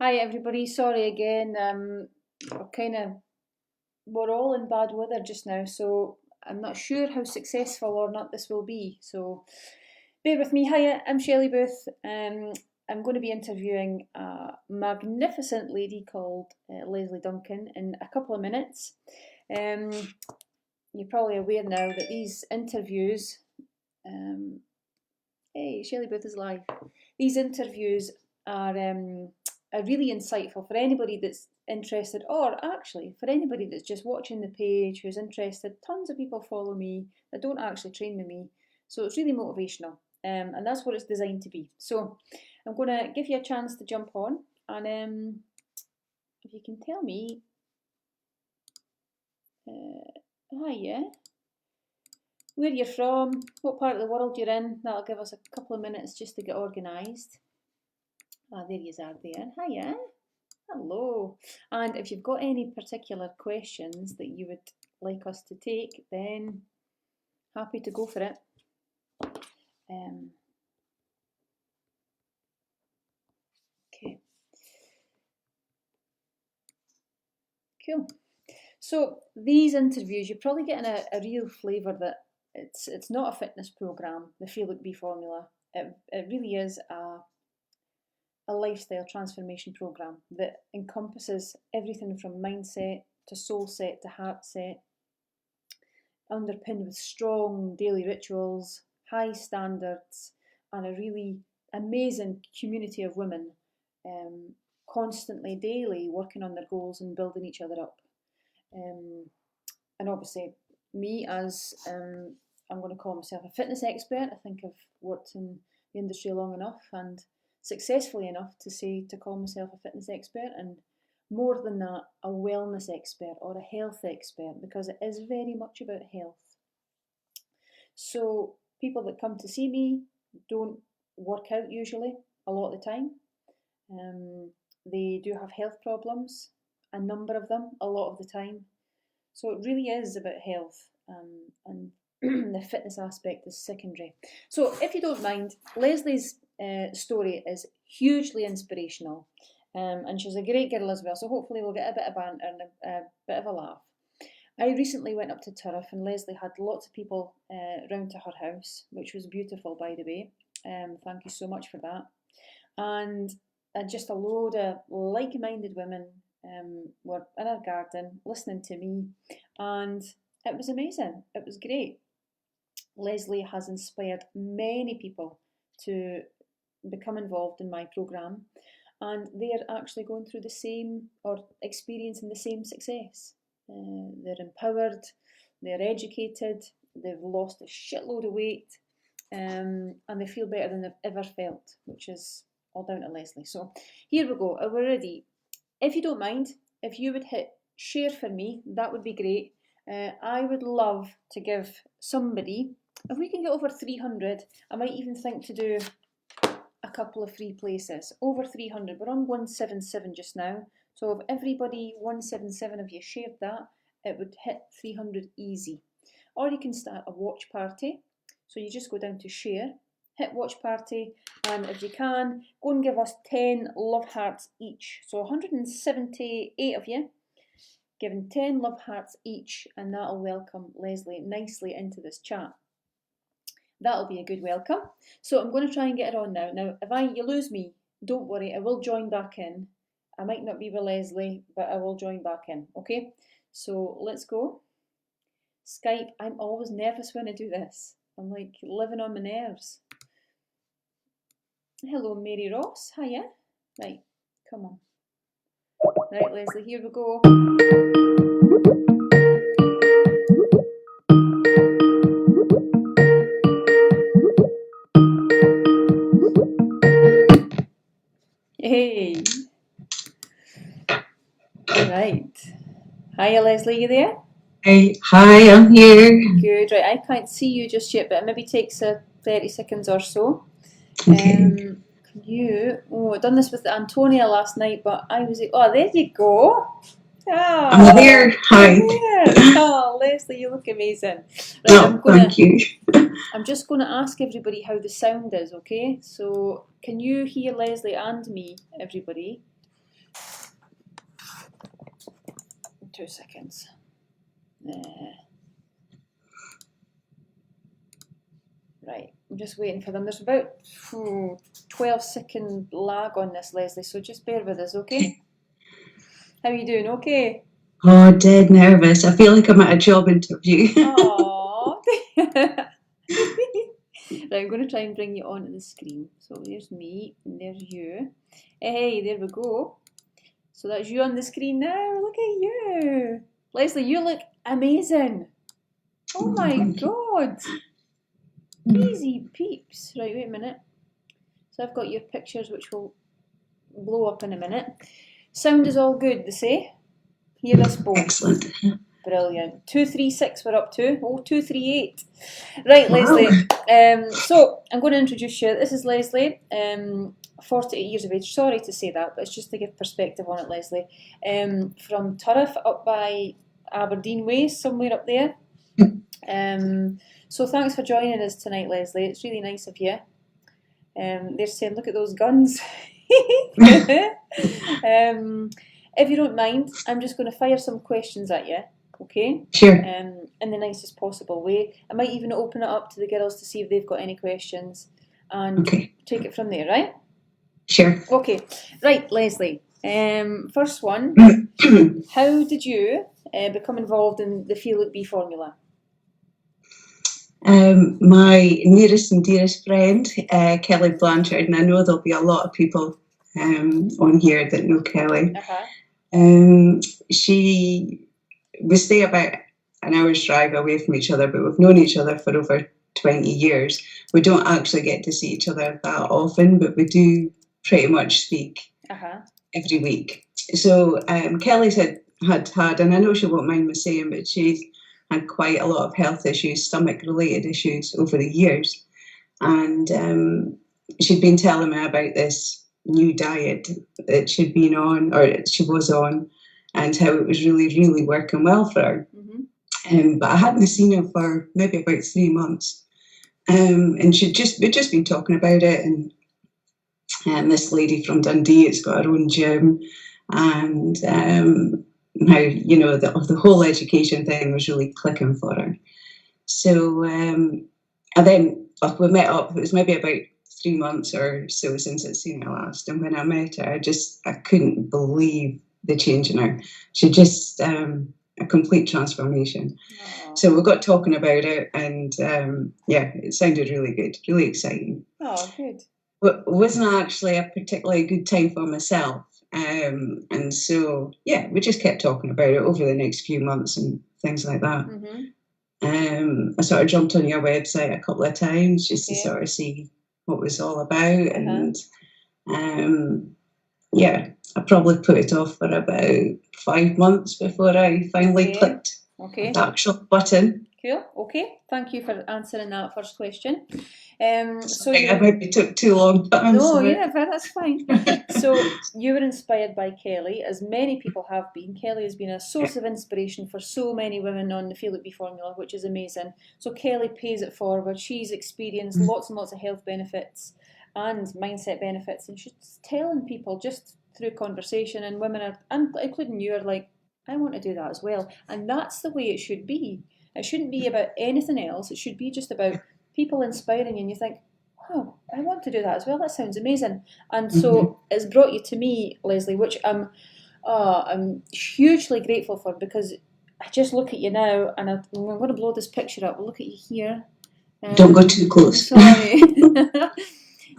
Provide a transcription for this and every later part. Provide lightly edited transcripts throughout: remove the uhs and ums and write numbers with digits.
Hi everybody, sorry again. We're all in bad weather just now, so I'm not sure how successful or not this will be. So bear with me. Hiya, I'm Shelly Booth. I'm going to be interviewing a magnificent lady called Lesley Duncan in a couple of minutes. Um, you're probably aware now that these interviews, um, hey, Shelly Booth is live. These interviews are really insightful for anybody that's interested, or actually for anybody that's just watching the page who's interested. Tons of people follow me that don't actually train with me, so it's really motivational, and that's what it's designed to be. So I'm going to give you a chance to jump on, and if you can tell me, hi, yeah, where you're from, what part of the world you're in. That'll give us a couple of minutes just to get organised. Ah, there you are there. Hiya. Hello. And if you've got any particular questions that you would like us to take, then happy to go for it. Okay. Cool. So these interviews, you're probably getting a real flavour that it's not a fitness programme, the Feel Look Be formula. It really is a lifestyle transformation program that encompasses everything from mindset to soul set to heart set, underpinned with strong daily rituals, high standards, and a really amazing community of women constantly, daily working on their goals and building each other up. And obviously, me as I'm going to call myself a fitness expert. I think I've worked in the industry long enough and successfully enough to call myself a fitness expert, and more than that, a wellness expert or a health expert, because it is very much about health. So people that come to see me don't work out usually a lot of the time. They do have health problems, a number of them, a lot of the time. So it really is about health, and the fitness aspect is secondary. So if you don't mind, Lesley's story is hugely inspirational, and she's a great girl as well. So hopefully we'll get a bit of banter and a bit of a laugh. I recently went up to Turriff, and Lesley had lots of people round to her house, which was beautiful, by the way. Thank you so much for that. And just a load of like-minded women were in our garden listening to me, and it was amazing. It was great. Lesley has inspired many people to become involved in my programme, and they're actually going through the same or experiencing the same success. They're empowered, they're educated, they've lost a shitload of weight, and they feel better than they've ever felt, which is all down to Lesley. So here we go. We're ready. If you don't mind, if you would hit share for me, that would be great. I would love to give somebody, if we can get over 300, I might even think to do a couple of free places. Over 300, we're on 177 just now. So if everybody, 177 of you shared that, it would hit 300 easy. Or you can start a watch party. So you just go down to share, hit watch party, and if you can, go and give us 10 love hearts each. So 178 of you giving 10 love hearts each, and that'll welcome Lesley nicely into this chat. That'll be a good welcome. So I'm going to try and get her on now. Now, if you lose me, don't worry, I will join back in. I might not be with Lesley, but I will join back in, okay? So let's go. Skype, I'm always nervous when I do this. I'm like living on my nerves. Hello, Mary Ross. Hiya. Right, come on. Right, Lesley, here we go. Hey. Right. Hiya, Lesley, you there? Hey, hi, I'm here. Good, right. I can't see you just yet, but it maybe takes 30 seconds or so. Okay. I done this with Antonia last night, but there you go. I'm here. Hi. Oh, Lesley, you look amazing. Right, No, thank you. I'm just going to ask everybody how the sound is, okay? So, can you hear Lesley and me, everybody? 2 seconds. Right, I'm just waiting for them. There's about 12-second lag on this, Lesley, so just bear with us, okay? How are you doing? Okay? Oh, dead nervous. I feel like I'm at a job interview. Aww. Right, I'm going to try and bring you onto the screen. So there's me, and there's you. Hey, there we go. So that's you on the screen now. Look at you. Lesley, you look amazing. Oh my God. Crazy peeps. Right, wait a minute. So I've got your pictures, which will blow up in a minute. Sound is all good, they say. Hear us both. Excellent. Brilliant. 236 we're up to. Oh, 238. Right, Wow. Lesley. So I'm going to introduce you. This is Lesley, 48 years of age. Sorry to say that, but it's just to give perspective on it, Lesley. From Turriff up by Aberdeen Way, somewhere up there. So thanks for joining us tonight, Lesley. It's really nice of you. They're saying, look at those guns. If you don't mind, I'm just going to fire some questions at you, okay? Sure. In the nicest possible way. I might even open it up to the girls to see if they've got any questions and take it from there, right? Sure. Okay. Right, Lesley. First one. How did you become involved in the Feel It Be formula? My nearest and dearest friend, Kelly Blanchard, and I know there'll be a lot of people on here that know Kelly. We stay about an hour's drive away from each other, but we've known each other for over 20 years. We don't actually get to see each other that often, but we do pretty much speak every week. So Kelly's had, and I know she won't mind me saying, but she's had quite a lot of health issues, stomach-related issues over the years. And she'd been telling me about this new diet that she'd been on, or she was on, and how it was really, really working well for her. But I hadn't seen her for maybe about 3 months. And we'd just been talking about it, and this lady from Dundee has got her own gym, and how, you know, the whole education thing was really clicking for her. So, and then we met up, it was maybe about 3 months or so since I'd seen her last. And when I met her, I couldn't believe the change in her. She just, a complete transformation. Aww. So we got talking about it, and it sounded really good, really exciting. Oh, good. But it wasn't actually a particularly good time for myself. And so, we just kept talking about it over the next few months and things like that. I sort of jumped on your website a couple of times just to sort of see what it was all about. And I probably put it off for about 5 months before I finally clicked the actual button. Cool. Okay. Thank you for answering that first question. So I maybe took too long to answer. No, that's fine. So you were inspired by Kelly, as many people have been. Kelly has been a source of inspiration for so many women on the Feel It Be formula, which is amazing. So Kelly pays it forward. She's experienced lots and lots of health benefits and mindset benefits, and she's telling people just through conversation, and women are, and including you, are like, I want to do that as well. And that's the way it should be. It shouldn't be about anything else. It should be just about people inspiring you, and you think, wow, I want to do that as well. That sounds amazing. And so it's brought you to me, Lesley, which I'm hugely grateful for, because I just look at you now, and I'm going to blow this picture up. We'll look at you here. Don't go too close. Sorry.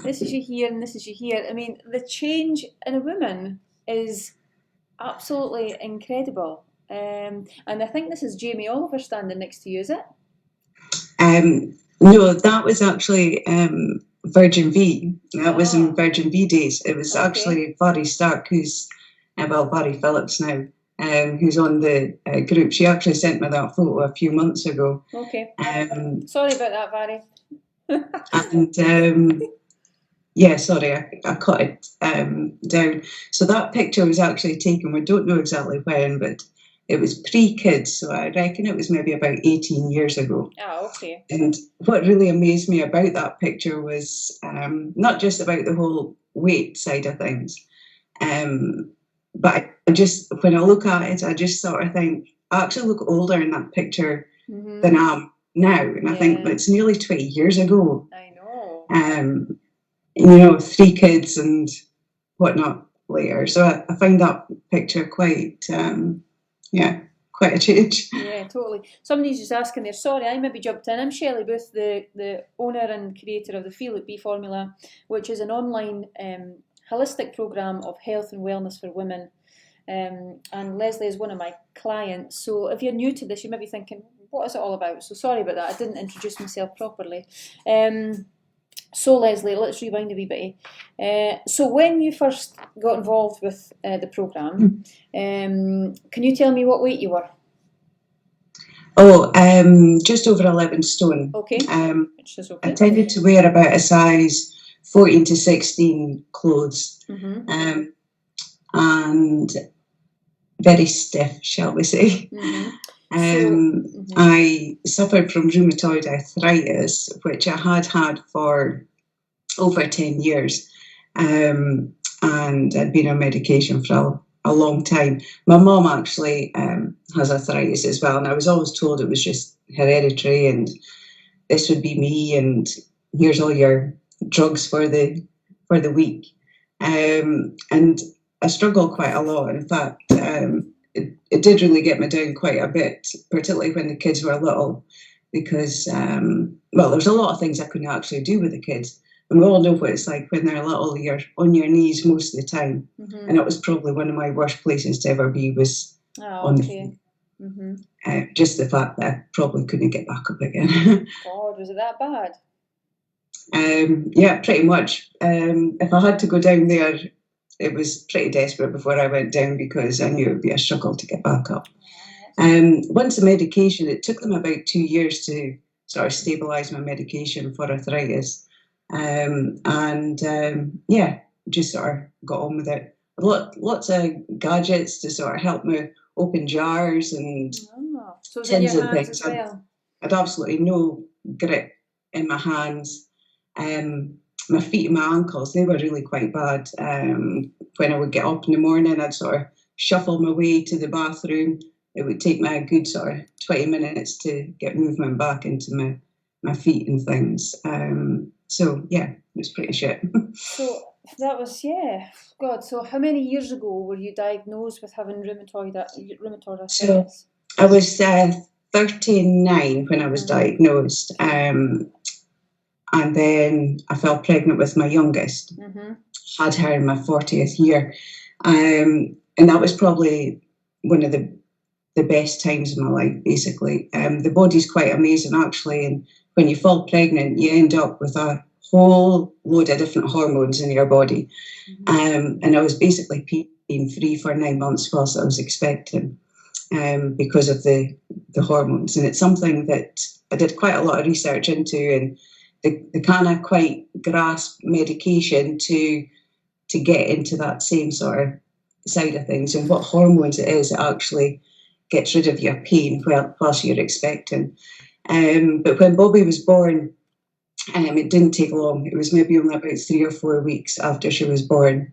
This is you here, and this is you here. I mean, the change in a woman is absolutely incredible. And I think this is Jamie Oliver standing next to you, is it? No, that was actually Virgin V. That was in Virgin V days. It was actually Barry Stark, who's, Barry Phillips now, who's on the group. She actually sent me that photo a few months ago. Okay. Sorry about that, Barry. And sorry, I cut it down. So that picture was actually taken, we don't know exactly when, but it was pre-kids, so I reckon it was maybe about 18 years ago. Oh, okay. And what really amazed me about that picture was not just about the whole weight side of things, but I just, when I look at it, I just sort of think, I actually look older in that picture than I am now. And I think it's nearly 20 years ago. I know. You know, 3 kids and whatnot later. So I find that picture quite, quite a change. Yeah, totally. Somebody's just asking there, sorry, I maybe jumped in. I'm Shelly Booth, the owner and creator of the Feel It Be formula, which is an online holistic programme of health and wellness for women. And Lesley is one of my clients. So if you're new to this, you might be thinking, what is it all about? So sorry about that, I didn't introduce myself properly. So Lesley, let's rewind a wee bit. So when you first got involved with the programme, can you tell me what weight you were? Oh, just over 11 stone. Okay. Which is okay. I tended to wear about a size 14 to 16 clothes. And very stiff, shall we say. I suffered from rheumatoid arthritis, which I had for over 10 years, and I'd been on medication for a long time. My mum actually has arthritis as well, and I was always told it was just hereditary and this would be me, and here's all your drugs for the week. And I struggled quite a lot. In fact, it did really get me down quite a bit, particularly when the kids were little, because, there's a lot of things I couldn't actually do with the kids. And we all know what it's like when they're little, you're on your knees most of the time. And it was probably one of my worst places to ever be, was on the feet. Just the fact that I probably couldn't get back up again. God, was it that bad? Yeah, pretty much. If I had to go down there, it was pretty desperate before I went down, because I knew it would be a struggle to get back up. Once the medication, it took them about 2 years to sort of stabilise my medication for arthritis. Just sort of got on with it. Lots of gadgets to sort of help me open jars and tins and things. Well. I'd absolutely no grip in my hands. My feet and my ankles, they were really quite bad. When I would get up in the morning, I'd sort of shuffle my way to the bathroom. It would take me a good sort of 20 minutes to get movement back into my feet and things. It was pretty shit. So that was, God, so how many years ago were you diagnosed with having rheumatoid arthritis? So I was 39 when I was diagnosed. And then I fell pregnant with my youngest. Had her in my 40th year. And that was probably one of the best times of my life, basically. The body's quite amazing, actually. And when you fall pregnant, you end up with a whole load of different hormones in your body. And I was basically pain-free for 9 months whilst I was expecting, because of the hormones. And it's something that I did quite a lot of research into, and they kind of quite grasp medication to get into that same sort of side of things, and what hormones it is that actually gets rid of your pain whilst you're expecting. But when Bobby was born, it didn't take long. It was maybe only about 3 or 4 weeks after she was born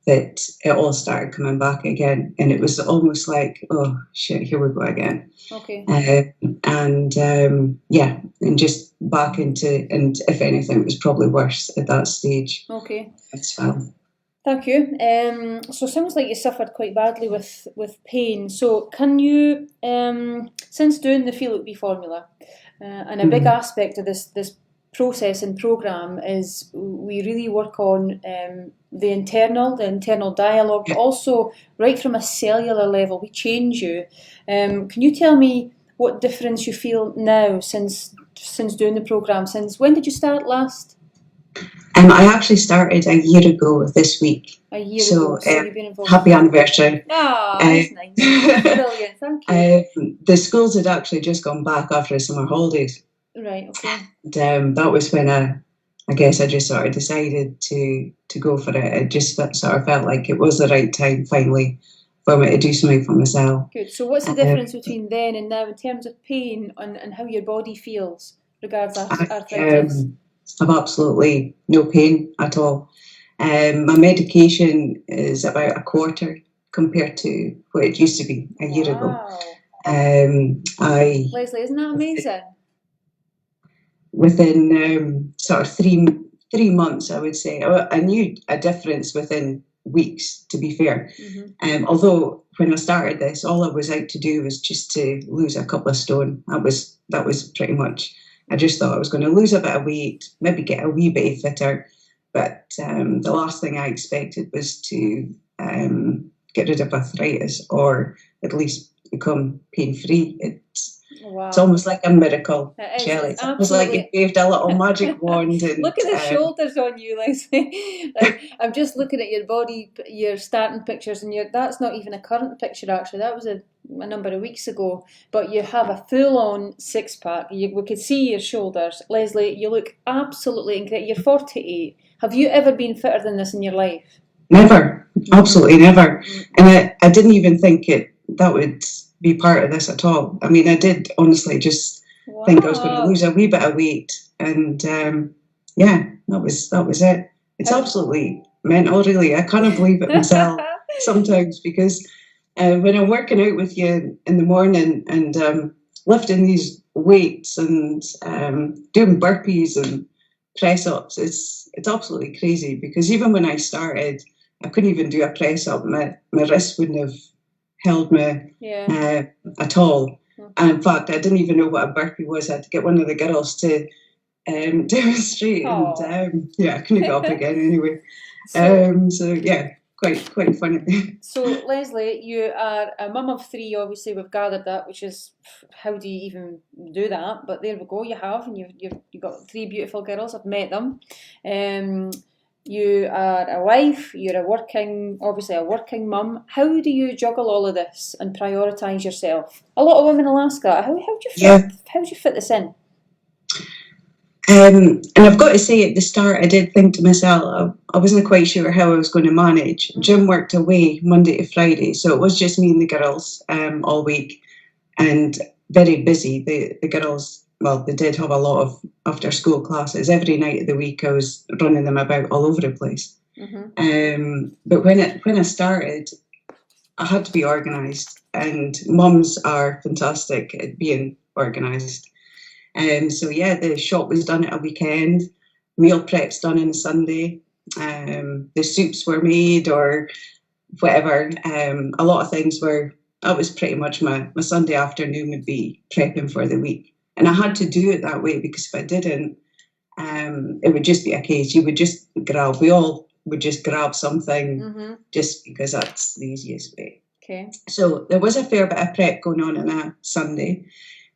that it all started coming back again. And it was almost like, oh shit, here we go again. Okay. And just back into, and if anything, it was probably worse at that stage. Okay. As well. Thank you. So it sounds like you suffered quite badly with pain. So can you, since doing the Feel It Be formula, and a big aspect of this process and programme is we really work on the internal dialogue, but also right from a cellular level, we change you. Can you tell me what difference you feel now since doing the programme? Since when did you start last? I actually started a year ago this week. A year ago, so you've been involved. Happy anniversary. That's nice. Brilliant, thank you. The schools had actually just gone back after the summer holidays. Right, okay. And that was when I guess I just sort of decided to go for it. It just sort of felt like it was the right time finally for me to do something for myself. Good. So what's the difference between then and now in terms of pain and how your body feels regards arthritis? I've absolutely no pain at all. My medication is about a quarter compared to what it used to be a year ago. Lesley, isn't that amazing? Within sort of three months, I would say. I knew a difference within weeks, to be fair. Although when I started this, all I was out to do was just to lose a couple of stone. That was pretty much. I just thought I was going to lose a bit of weight, maybe get a wee bit fitter. But the last thing I expected was to get rid of arthritis, or at least become pain-free. It's almost like a miracle, Shelly. It's almost like you waved a little magic wand. And, look at the shoulders on you, Lesley. Like, I'm just looking at your body, your starting pictures, and that's not even a current picture, actually. That was a number of weeks ago. But you have a full-on six-pack. We could see your shoulders. Lesley, you look absolutely incredible. You're 48. Have you ever been fitter than this in your life? Never. Absolutely never. And I didn't even think that would be part of this at all. I mean, I did honestly just think I was going to lose a wee bit of weight, and that was it. It's absolutely mental, really. I can't believe it myself sometimes, because when I'm working out with you in the morning and lifting these weights and doing burpees and press ups, it's absolutely crazy, because even when I started, I couldn't even do a press up. My wrist wouldn't have held me at all. And in fact, I didn't even know what a burpee was. I had to get one of the girls to demonstrate. And I couldn't get up again anyway. Quite funny. So Lesley, you are a mum of three. Obviously, we've gathered that, which is, how do you even do that? But there we go. You have, and you've got three beautiful girls. I've met them. You are a wife, you're obviously a working mum. How do you juggle all of this and prioritise yourself? A lot of women will ask that. How do you fit this in? And I've got to say, at the start, I did think to myself, I wasn't quite sure how I was going to manage. Jim worked away Monday to Friday, so it was just me and the girls all week, and very busy. The girls, well, they did have a lot of after school classes. Every night of the week I was running them about all over the place. But when I started, I had to be organised, and mums are fantastic at being organised. The shop was done at a weekend, meal prep's done on a Sunday, the soups were made or whatever. A lot of things that was pretty much my Sunday afternoon would be prepping for the week. And I had to do it that way, because if I didn't, it would just be a case. We all would just grab something just because that's the easiest way. Okay. So there was a fair bit of prep going on a Sunday.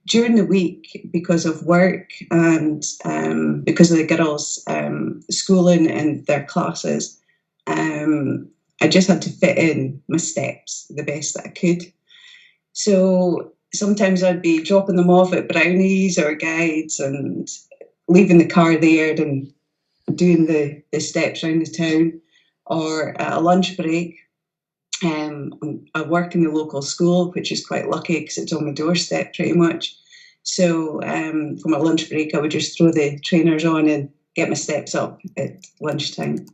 During the week, because of work and because of the girls' schooling and their classes, I just had to fit in my steps the best that I could. So sometimes I'd be dropping them off at Brownies or Guides and leaving the car there and doing the steps around the town, or at a lunch break. I work in the local school, which is quite lucky because it's on my doorstep pretty much. So for my lunch break, I would just throw the trainers on and get my steps up at lunchtime.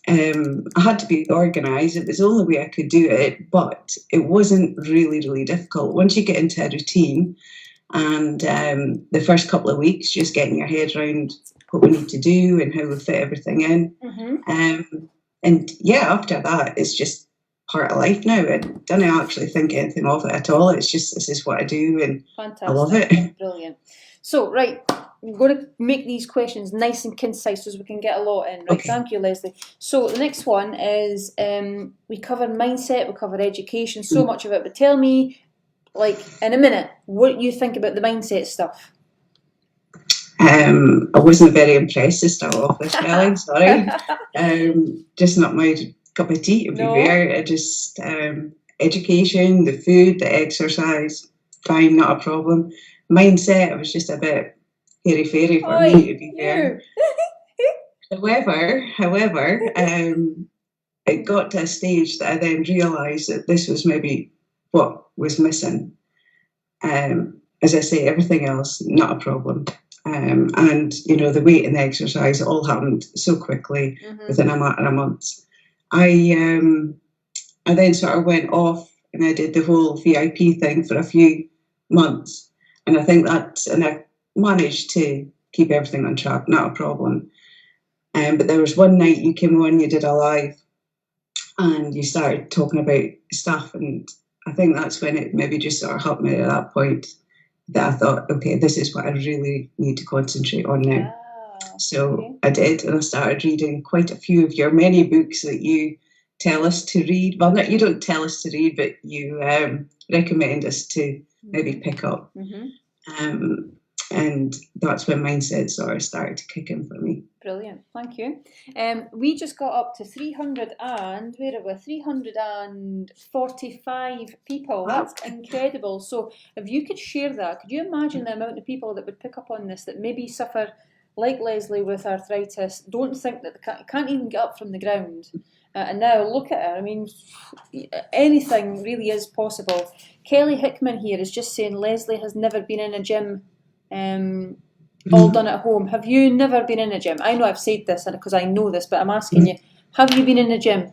I had to be organised. It was the only way I could do it, but it wasn't really, really difficult. Once you get into a routine, and the first couple of weeks, just getting your head around what we need to do and how we fit everything in. After that, it's just part of life now. I don't actually think anything of it at all. It's just, this is what I do, and fantastic. I love it. Brilliant. So, right, we're going to make these questions nice and concise so we can get a lot in. Right, okay. Thank you, Lesley. So the next one is, we cover mindset, we cover education, so much of it, but tell me, like, in a minute, what you think about the mindset stuff. I wasn't very impressed to start off with, Shelly, sorry. Just not my cup of tea, to be fair. I just, education, the food, the exercise, fine, not a problem. Mindset, I was just a bit hairy-fairy for me, to be fair. However, it got to a stage that I then realised that this was maybe what was missing. As I say, everything else, not a problem. And, you know, the weight and the exercise, it all happened so quickly within a matter of months. I I then sort of went off and I did the whole VIP thing for a few months. And I think and I managed to keep everything on track, not a problem. But there was one night you came on, you did a live, and you started talking about stuff. And I think that's when it maybe just sort of helped me at that point, that I thought, okay, this is what I really need to concentrate on now. So I did, and I started reading quite a few of your many books that you tell us to read. Well, you don't tell us to read, but you recommend us to maybe pick up. And that's when mindset sort of started to kick in for me. Brilliant, thank you. We just got up to 345 people. That's incredible. So if you could share that, could you imagine the amount of people that would pick up on this, that maybe suffer, like Lesley with arthritis, don't think that they can't even get up from the ground. And now look at her. I mean, anything really is possible. Kelly Hickman here is just saying Lesley has never been in a gym, all done at home. Have you never been in a gym? I know I've said this because I know this, but I'm asking you, have you been in a gym?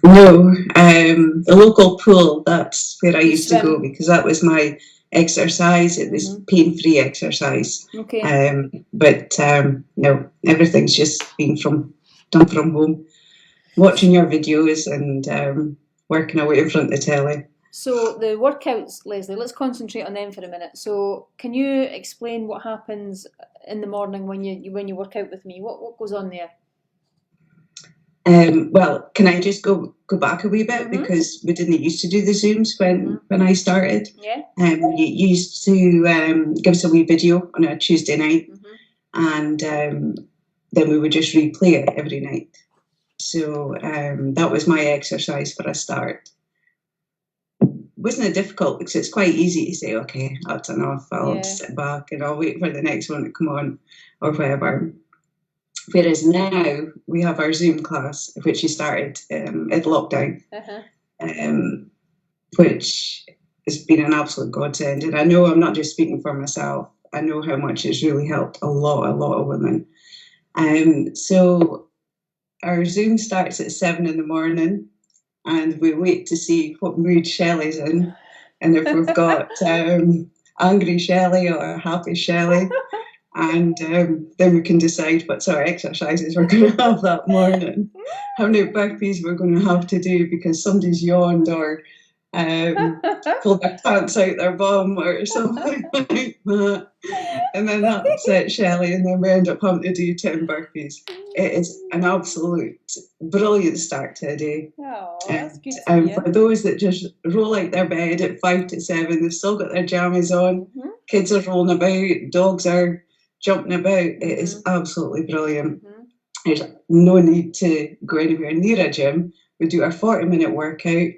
No, the local pool, that's where I used to go, because that was my exercise. It was pain-free exercise. Okay. But no, everything's just been done from home. Watching your videos and working away in front of the telly. So the workouts, Lesley, let's concentrate on them for a minute. So can you explain what happens in the morning when you work out with me? What goes on there? Well, can I just go back a wee bit, because we didn't used to do the Zooms when I started. Yeah. You used to give us a wee video on a Tuesday night, and then we would just replay it every night. So that was my exercise for a start. Wasn't it difficult, because it's quite easy to say, okay, that's enough, I'll sit back and I'll wait for the next one to come on or whatever. Whereas now we have our Zoom class, which you started at lockdown, which has been an absolute godsend. And I know I'm not just speaking for myself. I know how much it's really helped a lot of women. So our Zoom starts at 7 in the morning, and we wait to see what mood Shelly's in. And if we've got angry Shelly or happy Shelly, and then we can decide what sort of exercises we're going to have that morning, how many burpees we're going to have to do because somebody's yawned or pulled their pants out their bum or something like that. And then that upsets Shelly, and then we end up having to do 10 burpees. It is an absolute brilliant start to a day. Oh, that's good. And for those that just roll out their bed at 5 to 7, they've still got their jammies on, kids are rolling about, dogs are jumping about. It is absolutely brilliant. There's no need to go anywhere near a gym. We do our 40-minute workout,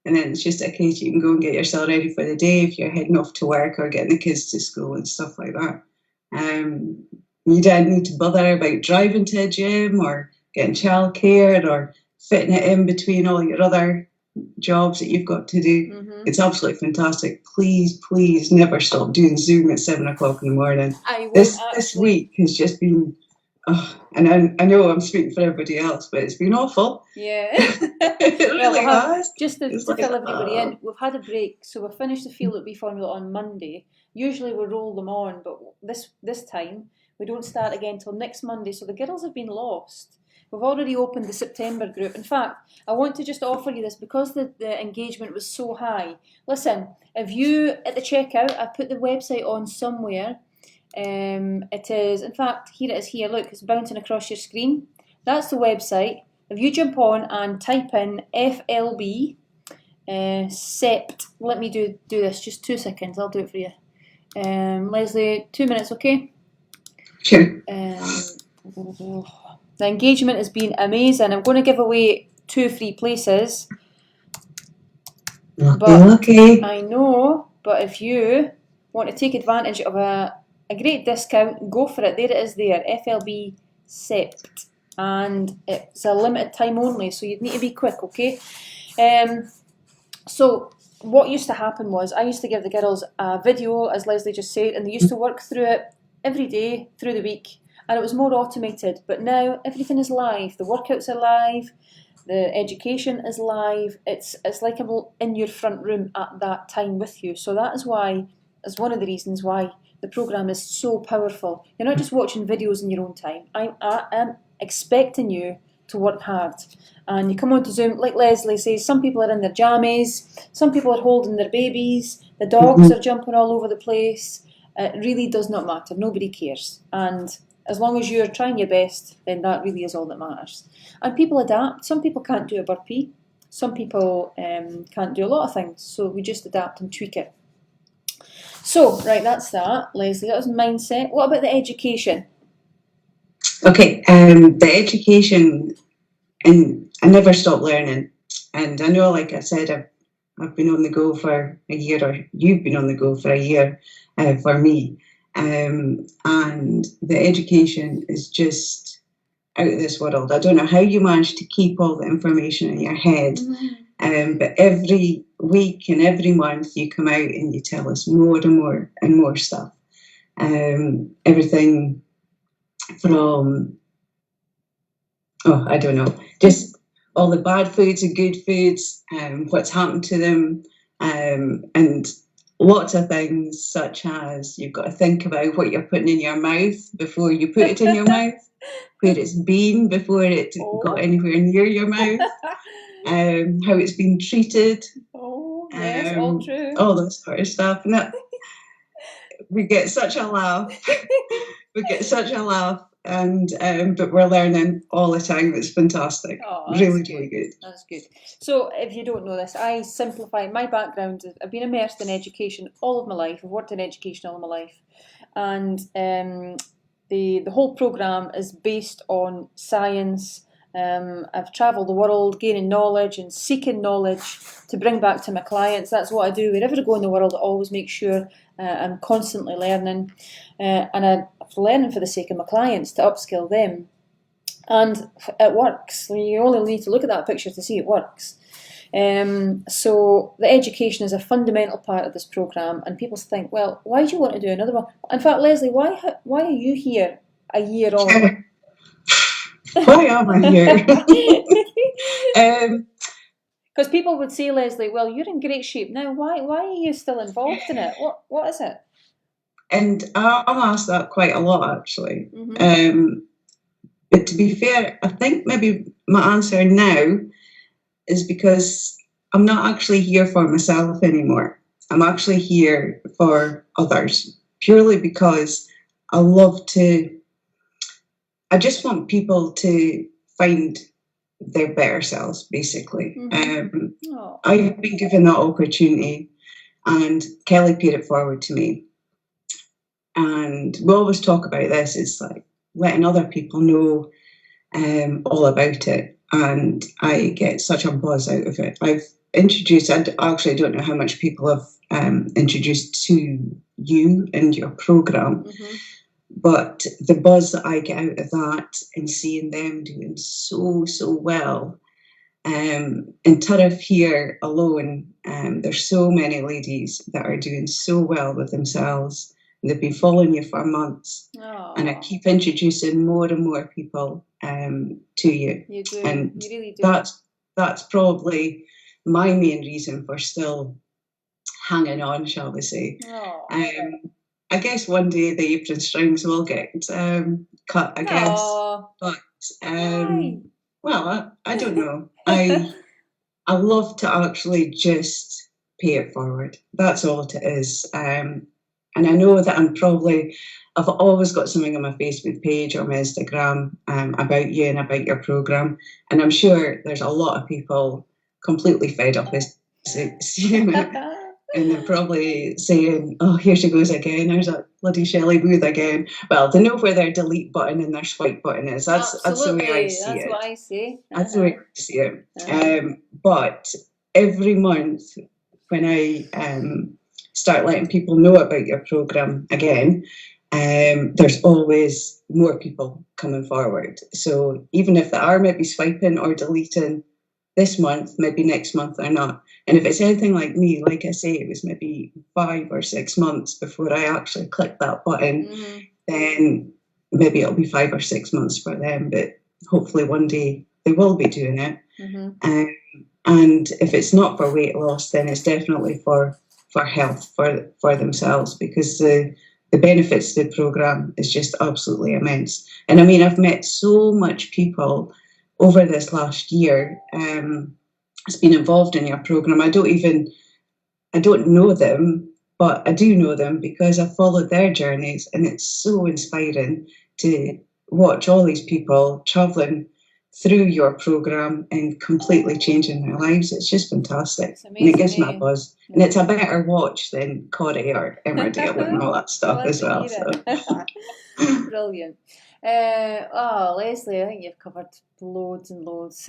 and then it's just a case you can go and get yourself ready for the day if you're heading off to work or getting the kids to school and stuff like that. You don't need to bother about driving to a gym or getting childcare or fitting it in between all your other jobs that you've got to do. It's absolutely fantastic. Please never stop doing Zoom at 7 o'clock in the morning. This week has just been, and I know I'm speaking for everybody else, but it's been awful. Yeah. It really has. Just to fill everybody in, we've had a break, so we finished the Feel It Be formula on Monday. Usually we roll them on, but this time we don't start again till next Monday, so the girls have been lost. We've already opened the September group. In fact, I want to just offer you this because the engagement was so high. Listen, if you, at the checkout, I put the website on somewhere. It is, in fact, here it is here. Look, it's bouncing across your screen. That's the website. If you jump on and type in FLB, Sept, let me do this, just 2 seconds, I'll do it for you. Lesley, 2 minutes, okay? Sure. The engagement has been amazing. I'm going to give away 2 free places. Okay. I know, but if you want to take advantage of a great discount, go for it. There it is there, FLB Sept. And it's a limited time only, so you'd need to be quick, okay? So what used to happen was I used to give the girls a video, as Lesley just said, and they used to work through it every day through the week, and it was more automated. But now everything is live. The workouts are live. The education is live. It's like I'm in your front room at that time with you. So that is one of the reasons why the program is so powerful. You're not just watching videos in your own time. I am expecting you to work hard. And you come on to Zoom, like Lesley says, some people are in their jammies, some people are holding their babies, the dogs are jumping all over the place. It really does not matter. Nobody cares. And as long as you're trying your best, then that really is all that matters. And people adapt. Some people can't do a burpee. Some people can't do a lot of things. So we just adapt and tweak it. So, right, that's that. Lesley, that was mindset. What about the education? Okay, the education, and I never stop learning. And I know, like I said, I've been on the go for a year, or you've been on the go for a year for me. And the education is just out of this world. I don't know how you manage to keep all the information in your head. But every week and every month you come out and you tell us more and more and more stuff. Everything from, I don't know, just all the bad foods and good foods, what's happened to them, and lots of things such as you've got to think about what you're putting in your mouth before you put it in your mouth, where it's been before it got anywhere near your mouth, how it's been treated. Yes, all true. All this sort of stuff. And we get such a laugh. And but we're learning all the time. It's fantastic. Really good. That's good. So if you don't know this, I simplify my background. I've been immersed in education all of my life. I've worked in education all of my life, and the whole program is based on science. I've travelled the world gaining knowledge and seeking knowledge to bring back to my clients. That's what I do wherever I go in the world. I always make sure I'm constantly learning, and I'm learning for the sake of my clients, to upskill them. And it works. You only need to look at that picture to see it works. So the education is a fundamental part of this program, and people think, well, why do you want to do another one? In fact, Lesley, why are you here a year on? Why am I here? Because people would say, Lesley, well, you're in great shape now. Why are you still involved in it? What is it? And I'm asked that quite a lot, actually. But to be fair, I think maybe my answer now is because I'm not actually here for myself anymore. I'm actually here for others, purely because I just want people to find their better selves, basically. I've been given that opportunity, and Kelly paid it forward to me. And we always talk about this. It's like letting other people know all about it, and I get such a buzz out of it. I've introduced, I actually don't know how much people have introduced to you and your program, but the buzz that I get out of that and seeing them doing so well. In Turriff here alone, there's so many ladies that are doing so well with themselves. They've been following you for months. And I keep introducing more and more people to you. You do. And you really do. That's probably my main reason for still hanging on, shall we say. I guess one day the apron strings will get cut, I guess. But well, I don't know. I love to actually just pay it forward. That's all it is. And I know that I've always got something on my Facebook page or my Instagram about you and about your program. And I'm sure there's a lot of people completely fed up with seeing it. And they're probably saying, oh, here she goes again. There's that bloody Shelly Booth again. Well, they know where their delete button and their swipe button is. That's the way I see it. That's what I say. That's the way I see it. But every month when I start letting people know about your program again, there's always more people coming forward. So even if they are maybe swiping or deleting this month, maybe next month they're not. And if it's anything like me, like I say, it was maybe 5 or 6 months before I actually clicked that button, then maybe it'll be 5 or 6 months for them. But hopefully one day they will be doing it. And if it's not for weight loss, then it's definitely for health, for themselves, because the benefits of the programme is just absolutely immense. And I mean, I've met so much people over this last year that's been involved in your programme. I don't know them, but I do know them because I've followed their journeys, and it's so inspiring to watch all these people travelling through your programme and completely changing their lives. It's just fantastic. It's amazing, and it gives me a buzz. Yeah. And it's a better watch than Corrie or Emmerdale and all that stuff as well. So. Brilliant. Lesley, I think you've covered loads and loads.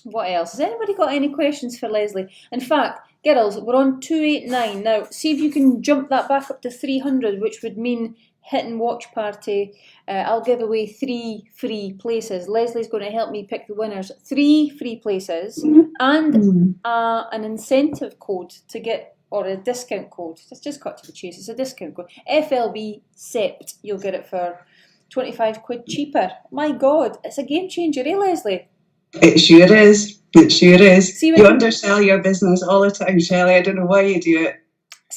What else? Has anybody got any questions for Lesley? In fact, girls, we're on 289 now. See if you can jump that back up to 300, which would mean hitting watch party. I'll give away 3 free places. Lesley's going to help me pick the winners. 3 free places and an incentive code to get, or a discount code. Let's just cut to the chase. It's a discount code. FLB SEPT. You'll get it for 25 quid cheaper. My God, it's a game changer, eh, Lesley? It sure is. It sure is. You undersell your business all the time, Shelly. I don't know why you do it.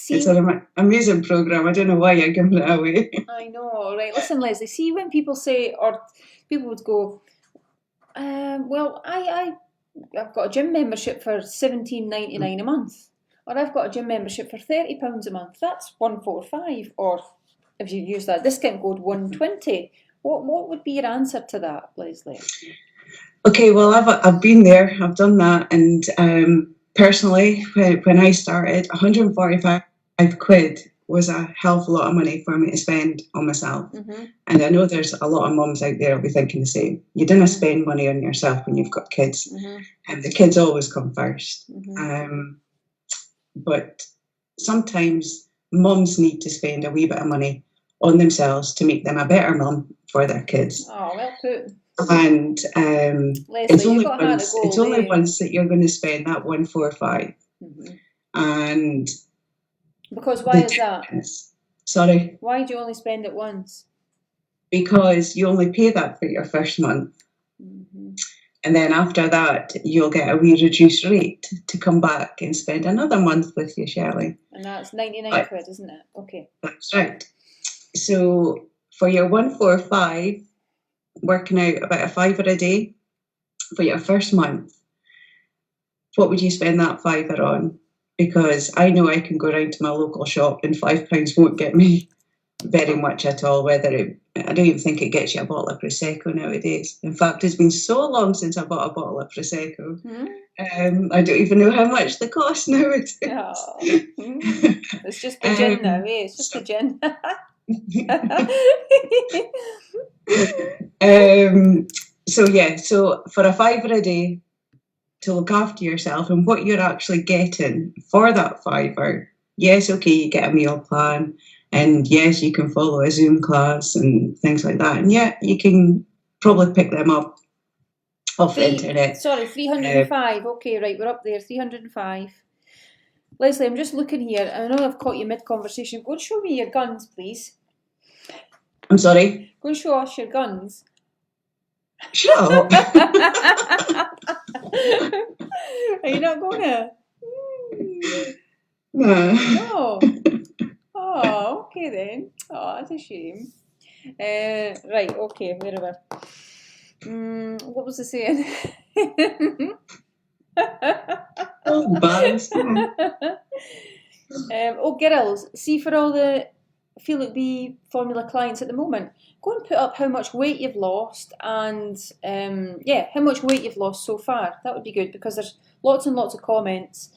It's an amazing programme. I don't know why you're giving it away. I know, right? Listen, Lesley, see when people say, or people would go, well, I've got a gym membership for $17.99 a month, or I've got a gym membership for £30 a month. That's $145, or if you use that discount code, $120. What would be your answer to that, Lesley? Okay, well, I've been there. I've done that, and personally, when I started, 145 quid was a hell of a lot of money for me to spend on myself. And I know there's a lot of mums out there will be thinking the same. You didn't spend money on yourself when you've got kids, and the kids always come first. But sometimes mums need to spend a wee bit of money on themselves to make them a better mum for their kids. Oh, well put. And Lesley, it's only once that you're going to spend that 145. And because why is that? Sorry? Why do you only spend it once? Because you only pay that for your first month. And then after that, you'll get a wee reduced rate to come back and spend another month with you, Shelly. And that's 99 quid, isn't it? Okay. That's right. So for your 145, working out about a £5 a day for your first month, what would you spend that £5 on? Because I know I can go round to my local shop and £5 won't get me very much at all. I don't even think it gets you a bottle of Prosecco nowadays. In fact, it's been so long since I bought a bottle of Prosecco. I don't even know how much they cost nowadays. It's just the gin now, eh? It's just the gin. So for a £5 a day to look after yourself, and what you're actually getting for that £5, yes, okay, you get a meal plan, and yes, you can follow a Zoom class and things like that, and yeah, you can probably pick them up off the internet. Sorry, 305. Okay, right, we're up there, 305. Lesley, I'm just looking here. I know I've caught you mid-conversation. Go and show me your guns, please. I'm sorry? Go and show us your guns. Shut up. Are you not going to? No. Oh, okay then. Oh, that's a shame. Right, okay, wherever. What was I saying? Oh, embarrassing. Girls, see, for all the Feel It Be formula clients at the moment, go and put up how much weight you've lost and how much weight you've lost so far. That would be good, because there's lots and lots of comments,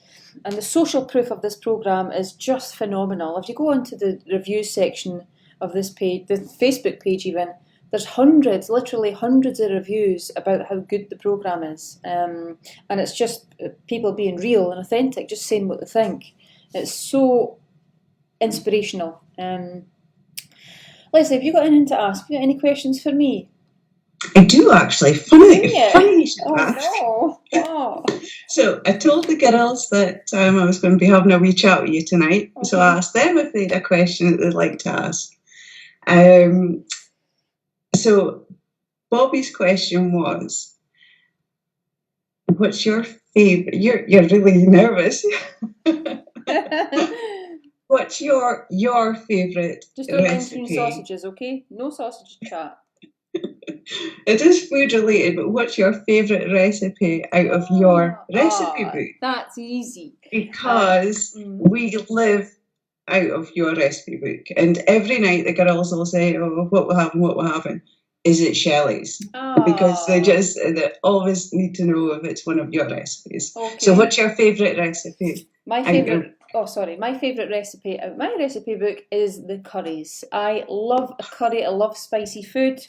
and the social proof of this programme is just phenomenal. If you go into the reviews section of this page, the Facebook page even, there's hundreds, literally hundreds of reviews about how good the programme is. And it's just people being real and authentic, just saying what they think. It's so inspirational. Lesley, have you got anything to ask? Have you got any questions for me? I do, actually. Funny you should ask. No. Oh. So I told the girls that I was going to be having a wee chat with you tonight. Okay. So I asked them if they had a question that they'd like to ask. So Bobby's question was, what's your favourite? You're really nervous. What's your favourite Just don't mention recipe? sausages, okay? No sausage chat. It is food related, but what's your favourite recipe out of your recipe book? That's easy. Because we live out of your recipe book, and every night the girls will say, "Oh, what will happen? What will happen?" Is it Shelly's? Because they always need to know if it's one of your recipes. Okay. So, what's your favourite recipe? My favourite recipe out my recipe book is the curries. I love a curry. I love spicy food.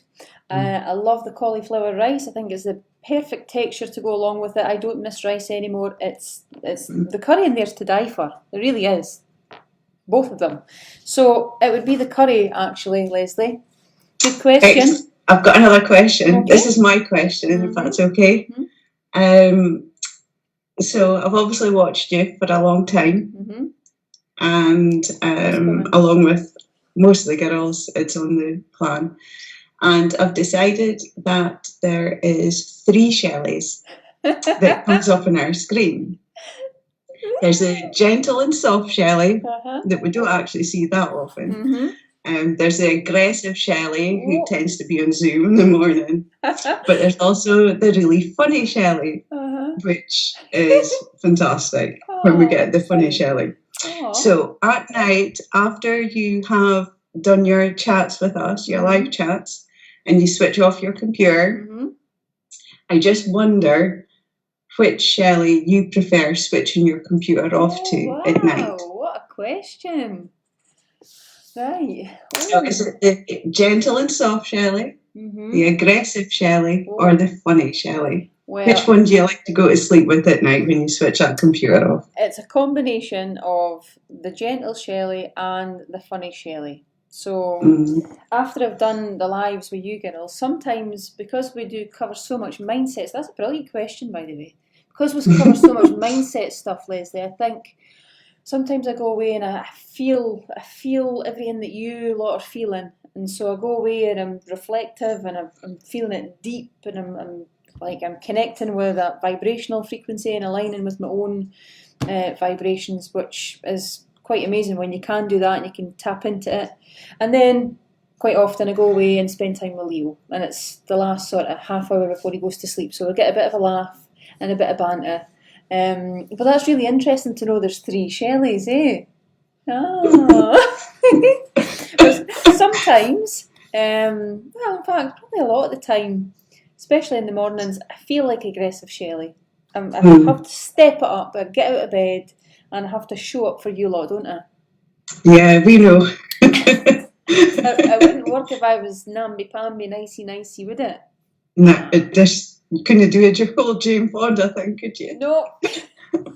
I love the cauliflower rice. I think it's the perfect texture to go along with it. I don't miss rice anymore. It's the curry in there's to die for. It really is. Both of them. So it would be the curry, actually, Lesley. Good question. I've got another question. Okay. This is my question, if that's okay. So I've obviously watched you for a long time, and along with most of the girls, it's on the plan. And I've decided that there is 3 Shelleys that comes up on our screen. There's a gentle and soft Shelly that we don't actually see that often. There's the aggressive Shelly who tends to be on Zoom in the morning. But there's also the really funny Shelly, which is fantastic when we get the funny Shelly. So at night, after you have done your chats with us, your live chats, and you switch off your computer, I just wonder which Shelly you prefer switching your computer off to at night. What a question. Right. So is it the gentle and soft Shelly, the aggressive Shelly, or the funny Shelly? Well, which one do you like to go to sleep with at night when you switch that computer off? It's a combination of the gentle Shelly and the funny Shelly. So after I've done the lives with you girls, sometimes because we do cover so much mindsets, that's a brilliant question, by the way. Because we cover so much mindset stuff, Lesley, I think sometimes I go away and I feel everything that you lot are feeling. And so I go away and I'm reflective and I'm feeling it deep, and I'm connecting with that vibrational frequency and aligning with my own vibrations, which is quite amazing when you can do that and you can tap into it. And then quite often I go away and spend time with Leo, and it's the last sort of half hour before he goes to sleep, so we get a bit of a laugh and a bit of banter. But that's really interesting to know there's 3 Shelleys, eh? Sometimes, in fact, probably a lot of the time, especially in the mornings, I feel like aggressive Shelly. I have to step it up, I get out of bed, and I have to show up for you lot, don't I? Yeah, we know. It wouldn't work if I was namby-pamby, nicey, would it? No, you couldn't do it your whole Jane Fonda thing, could you? No.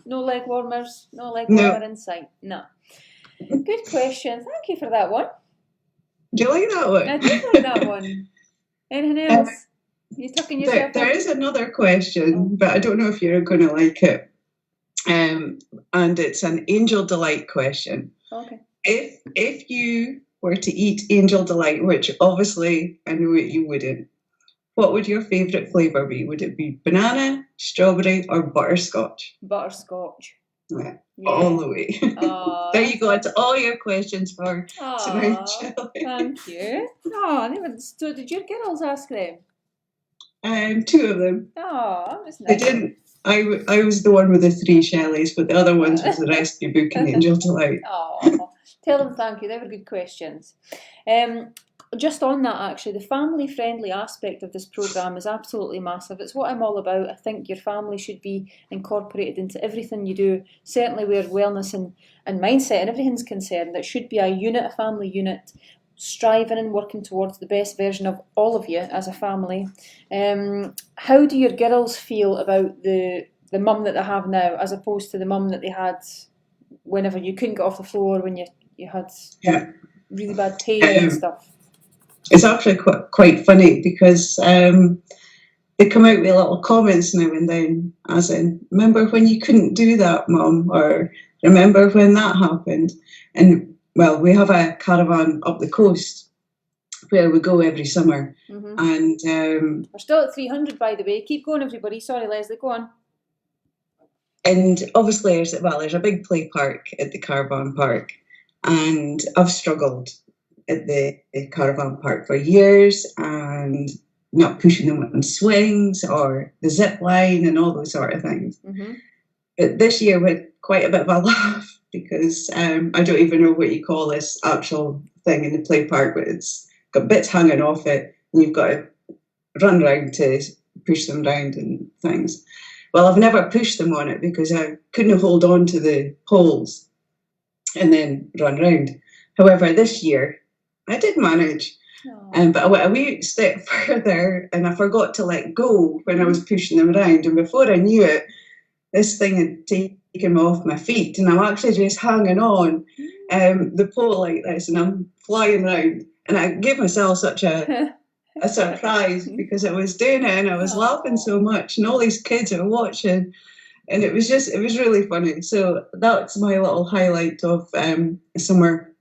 No leg warmers, no leg warmer in sight. No. Good question. Thank you for that one. Do you like that one? I do like that one. Anything else? You tucking yourself There is another question, but I don't know if you're going to like it. And it's an Angel Delight question. Okay. If you were to eat Angel Delight, which obviously I know you wouldn't, what would your favourite flavour be? Would it be banana, strawberry, or butterscotch? Butterscotch. Yeah. All the way. There you go. That's all your questions for tonight, Shelly. Thank you. So did your girls ask them? 2 of them. That was nice. They didn't. I was the one with the 3 Shelleys, but the other ones was the recipe book and Angel Delight. Tell them thank you. They were good questions. Just on that, actually, the family-friendly aspect of this programme is absolutely massive. It's what I'm all about. I think your family should be incorporated into everything you do, certainly where wellness and mindset and everything's concerned. It should be a unit, a family unit, striving and working towards the best version of all of you as a family. How do your girls feel about the mum that they have now as opposed to the mum that they had whenever you couldn't get off the floor, when you had really bad pain and stuff? It's actually quite funny because they come out with little comments now and then, as in, remember when you couldn't do that, Mum, or remember when that happened? And well, we have a caravan up the coast, where we go every summer. Mhm. And We're still at 300, by the way. Keep going, everybody. Sorry, Lesley, go on. and obviously there's a big play park at the caravan park, and I've struggled at the caravan park for years and not pushing them on swings or the zip line and all those sort of things. Mhm. But this year we had quite a bit of a laugh because I don't even know what you call this actual thing in the play park, but it's got bits hanging off it and you've got to run around to push them round and things. Well, I've never pushed them on it because I couldn't hold on to the poles and then run round. However, this year I did manage, but I went a wee step further and I forgot to let go when I was pushing them around. And before I knew it, this thing had taken me off my feet, and I'm actually just hanging on the pole like this, and I'm flying around. And I gave myself such a surprise because I was doing it and I was laughing so much, and all these kids are watching, and it was really funny. So that's my little highlight of summer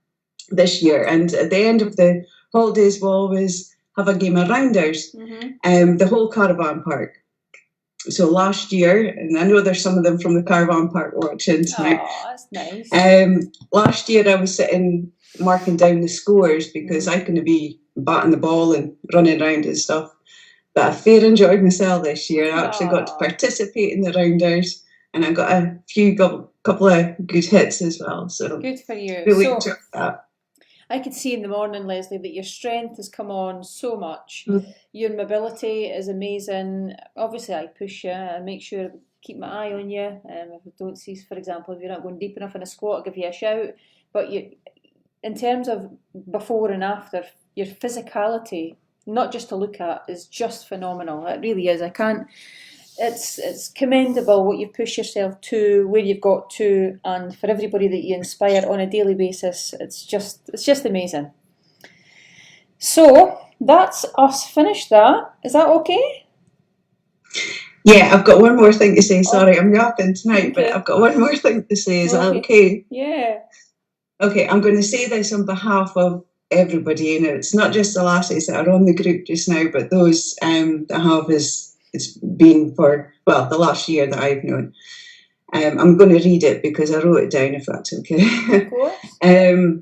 this year. And at the end of the holidays, we'll always have a game of rounders, the whole caravan park. So last year, and I know there's some of them from the caravan park watching tonight. Oh, that's nice. Last year I was sitting marking down the scores because I couldn't be batting the ball and running around and stuff. But I fair enjoyed myself this year. I actually got to participate in the rounders, and I got a couple of good hits as well. So good for you. Really enjoyed that. I could see in the morning, Lesley, that your strength has come on so much. Your mobility is amazing. Obviously, I push you. I make sure keep my eye on you. If I don't see, for example, if you're not going deep enough in a squat, I'll give you a shout. But you, in terms of before and after, your physicality, not just to look at, is just phenomenal. It really is. I can't. It's commendable what you've pushed yourself to, where you've got to, and for everybody that you inspire on a daily basis, it's just amazing. So that's us finished that. Is that okay? Yeah, I've got one more thing to say. Sorry, I'm yapping tonight, but I've got one more thing to say. Is that okay? Yeah. Okay, I'm going to say this on behalf of everybody. It's not just the lassies that are on the group just now, but those that have it's been for, well, the last year that I've known. I'm going to read it because I wrote it down, if that's okay. Of course.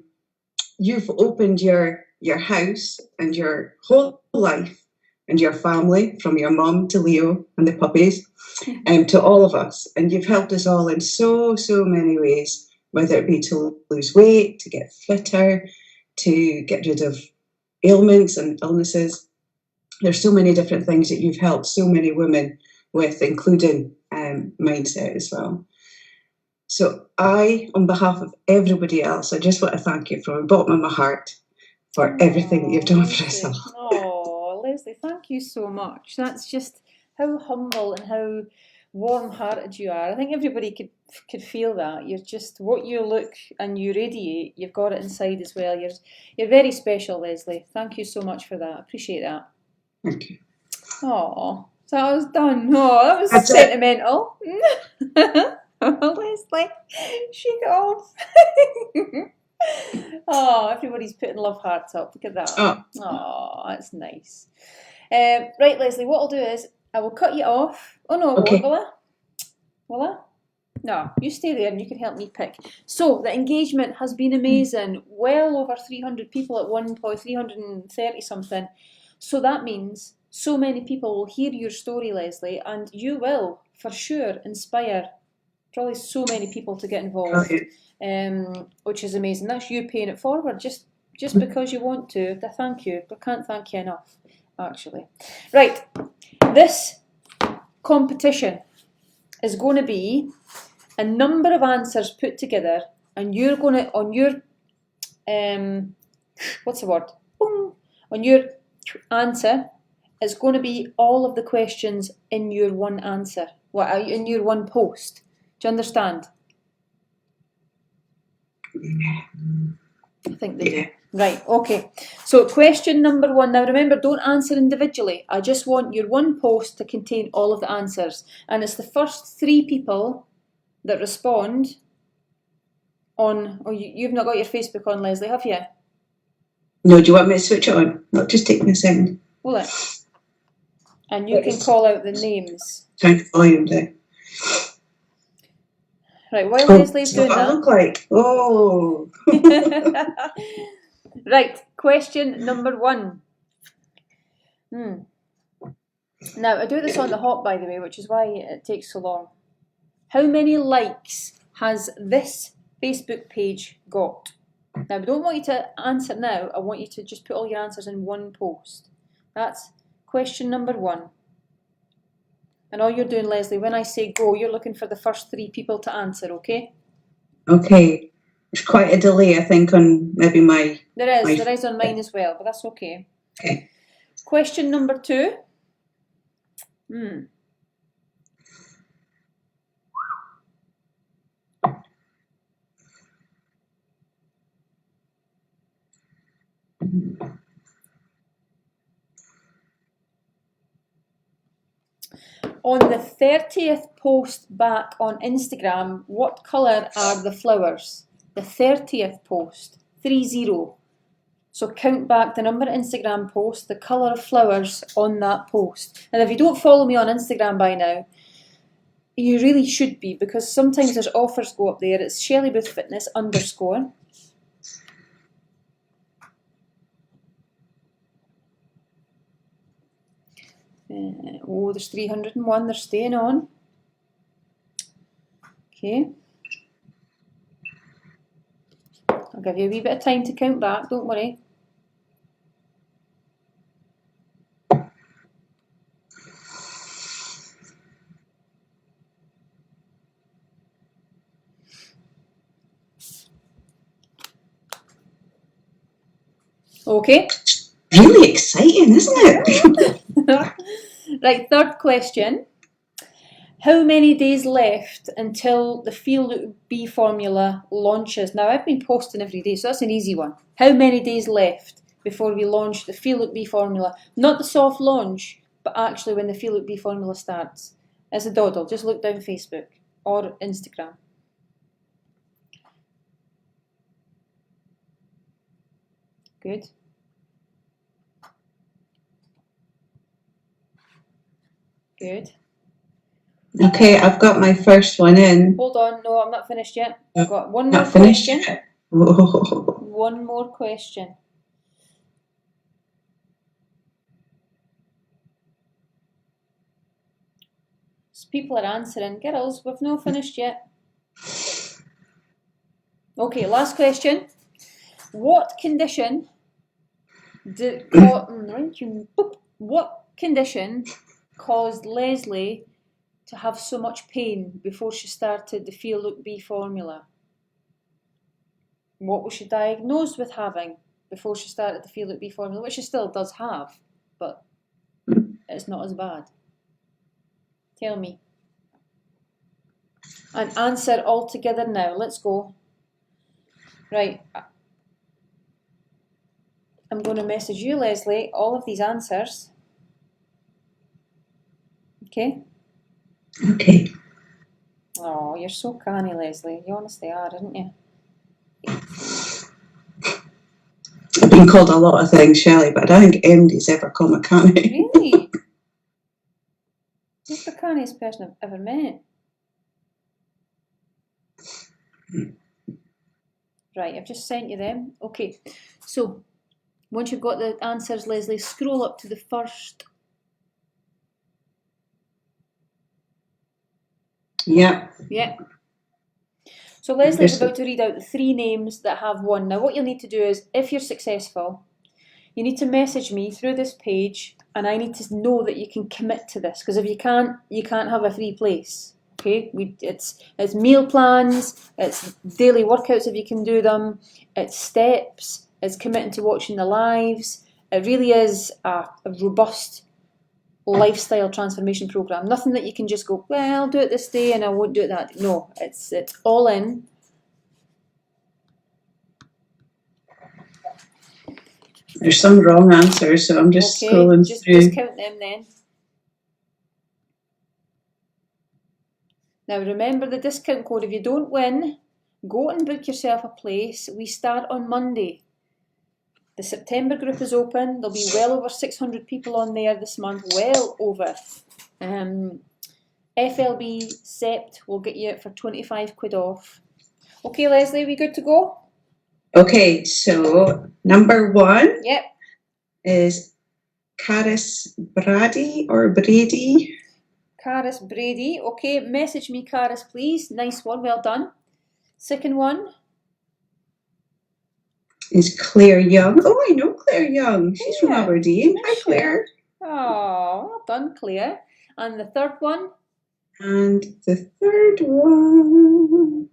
You've opened your house and your whole life and your family, from your mum to Leo and the puppies, to all of us. And you've helped us all in so many ways, whether it be to lose weight, to get fitter, to get rid of ailments and illnesses. There's so many different things that you've helped so many women with, including mindset as well. So I, on behalf of everybody else, I just want to thank you from the bottom of my heart for everything that you've done for us all. Oh, Lesley, thank you so much. That's just how humble and how warm-hearted you are. I think everybody could feel that. You're just, what you look and you radiate, you've got it inside as well. You're very special, Lesley. Thank you so much for that. I appreciate that. Thank you. Oh, so I was done. Oh, that was sentimental. Lesley, shake it off. Oh, everybody's putting love hearts up. Look at that. Oh, that's nice. Right, Lesley, what I'll do is I will cut you off. Oh, no, okay. Will I? Will I? No, you stay there and you can help me pick. So, the engagement has been amazing. Well over 300 people at one point, 330 something. So that means so many people will hear your story, Lesley, and you will, for sure, inspire probably so many people to get involved, which is amazing. That's you paying it forward just because you want to. Thank you. I can't thank you enough, actually. Right, this competition is going to be a number of answers put together, and you're going to, on your, what's the word? Boom. On your answer, it's going to be all of the questions in your one answer, in your one post. Do you understand? I think they do. Right, okay. So question number 1. Now remember, don't answer individually. I just want your one post to contain all of the answers. And it's the first 3 people that respond on... Oh, you've not got your Facebook on, Lesley, have you? No, do you want me to switch it on? Not just take me a second. Will it? And you can call out the names. Turn the volume down. Right, while Leslie's doing what I look like. Oh. that. Right, question number 1. Now, I do this on the hop, by the way, which is why it takes so long. How many likes has this Facebook page got? Now, we don't want you to answer now. I want you to just put all your answers in one post. That's question number 1. And all you're doing, Lesley, when I say go, you're looking for the first 3 people to answer, okay? Okay. There's quite a delay, I think, on maybe my... There is on mine as well, but that's okay. Okay. Question number 2. On the 30th post back on Instagram, what colour are the flowers? The 30th post, 30. So count back the number of Instagram posts, the colour of flowers on that post. And if you don't follow me on Instagram by now, you really should be, because sometimes there's offers go up there. It's Shelly Booth Fitness _ there's 301, they're staying on. Okay. I'll give you a wee bit of time to count back, don't worry. Okay. Really exciting, isn't it? Right, third question. How many days left until the Feel Look B formula launches? Now, I've been posting every day, so that's an easy one. How many days left before we launch the Feel Look B formula? Not the soft launch, but actually when the Feel Look B formula starts. It's a doddle. Just look down Facebook or Instagram. Good. Good. Okay, I've got my first one in. Hold on, no, I'm not finished yet. I've got one more Not finished question. yet? Whoa. One more question. So people are answering. Girls, we've not finished yet. Okay, last question. What condition caused Lesley to have so much pain before she started the Feel Look B formula? What was she diagnosed with having before she started the Feel Look B formula, which she still does have, but it's not as bad? Tell me. And answer all together now. Let's go. Right. I'm going to message you, Lesley, all of these answers. Okay? Okay. Oh, you're so canny, Lesley. You honestly are, aren't you? I've been called a lot of things, Shelly, but I don't think MD's ever called me canny. Really? You're the canniest person I've ever met. Right, I've just sent you them. Okay, so once you've got the answers, Lesley, scroll up to the first. Yeah. Yeah. So Lesley's about to read out the 3 names that have won. Now what you'll need to do is, if you're successful, you need to message me through this page, and I need to know that you can commit to this, because if you can't have a free place. Okay, it's meal plans, it's daily workouts if you can do them, it's steps, it's committing to watching the lives. It really is a robust lifestyle transformation program. Nothing that you can just go, well, I'll do it this day and I won't do it that day. No, it's all in. There's some wrong answers, so I'm just scrolling through. Just count them then. Now remember the discount code. If you don't win, go and book yourself a place. We start on Monday. The September group is open. There'll be well over 600 people on there this month, well over. FLB Sept will get you for 25 quid off. Okay, Lesley, we good to go? Okay, so number 1 Yep. is Caris Brady. Caris Brady. Okay, message me, Caris, please. Nice one, well done. Second one is Claire Young. Oh, I know Claire Young. She's from Aberdeen. Hi, Claire. Oh, well done, Claire. And the third one? And the third one...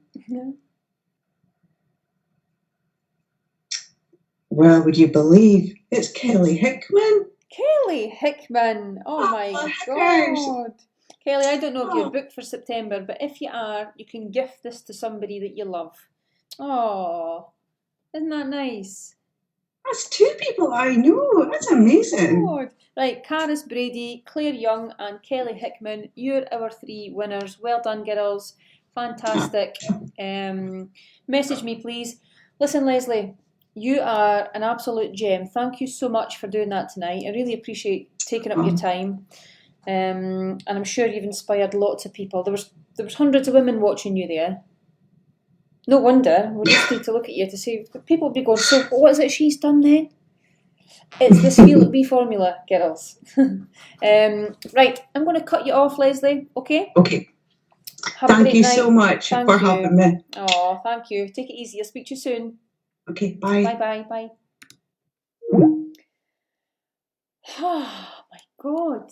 Well, would you believe it's Kelly Hickman? Kelly Hickman. Oh my God. Kelly, I don't know if you're booked for September, but if you are, you can gift this to somebody that you love. Oh, isn't that nice? That's 2 people I know. That's amazing. God. Right, Caris Brady, Claire Young and Kelly Hickman, you're our 3 winners. Well done, girls. Fantastic. Message me, please. Listen, Lesley, you are an absolute gem. Thank you so much for doing that tonight. I really appreciate taking up your time. And I'm sure you've inspired lots of people. There was hundreds of women watching you there. No wonder. We just need to look at you to see. People will be going, so what is it she's done then? It's this Feel It Be formula, girls. Right, I'm going to cut you off, Lesley, okay? Okay. Thank you so much for having me. Oh, thank you. Take it easy. I'll speak to you soon. Okay, bye. Bye. Oh, my God.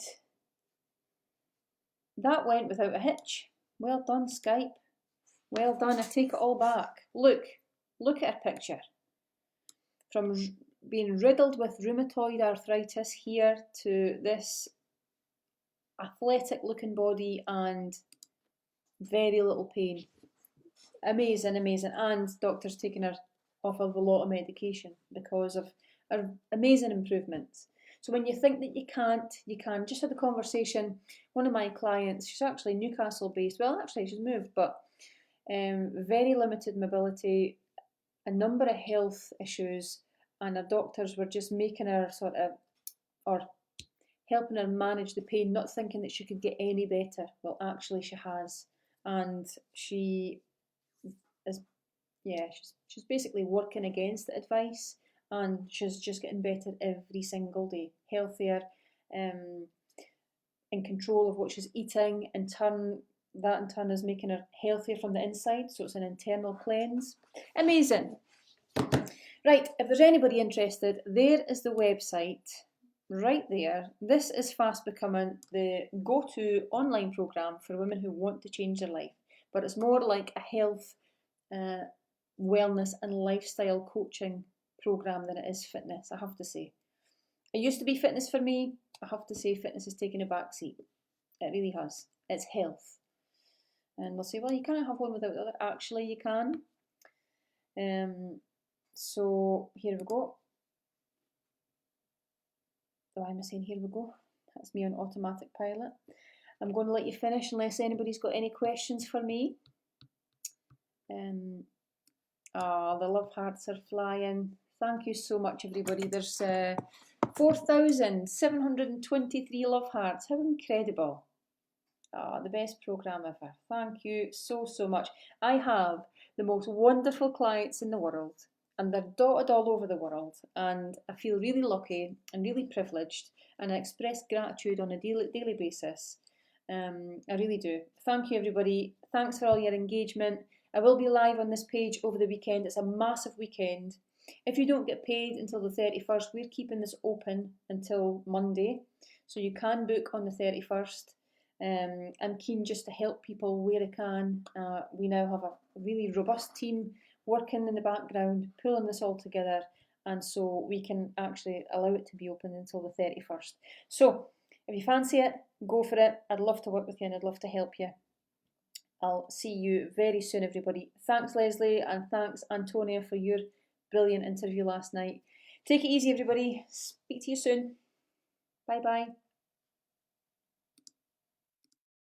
That went without a hitch. Well done, Skype. Well done. I take it all back. Look at her picture. From being riddled with rheumatoid arthritis here to this athletic looking body and very little pain. Amazing. And doctors taking her off of a lot of medication because of her amazing improvements. So when you think that you can't, you can. Just had a conversation. One of my clients, she's actually Newcastle based. Well, actually she's moved, but very limited mobility, a number of health issues, and her doctors were just making her or helping her manage the pain, not thinking that she could get any better. Well, actually she has. And she is, she's basically working against the advice, and she's just getting better every single day, healthier, in control of what she's eating. That in turn is making her healthier from the inside, so it's an internal cleanse. Amazing. Right, if there's anybody interested, there is the website right there. This is fast becoming the go-to online program for women who want to change their life, but it's more like a health, wellness and lifestyle coaching program than it is fitness, I have to say. It used to be fitness for me. I have to say fitness has taken a back seat. It really has. It's health. And we'll say, well, you can't have one without the other. Actually, you can. So here we go. Why am I saying here we go? That's me on automatic pilot. I'm going to let you finish unless anybody's got any questions for me. The love hearts are flying. Thank you so much, everybody. There's 4,723 love hearts. How incredible. The best program ever. Thank you so much. I have the most wonderful clients in the world, and they're dotted all over the world, and I feel really lucky and really privileged, and I express gratitude on a daily basis. I really do. Thank you, everybody. Thanks for all your engagement. I will be live on this page over the weekend. It's a massive weekend. If you don't get paid until the 31st, we're keeping this open until Monday, so you can book on the 31st. I'm keen just to help people where I can. We now have a really robust team working in the background, pulling this all together, and so we can actually allow it to be open until the 31st. So if you fancy it, go for it. I'd love to work with you and I'd love to help you. I'll see you very soon, everybody. Thanks, Lesley, and thanks, Antonia, for your brilliant interview last night. Take it easy, everybody. Speak to you soon. Bye-bye.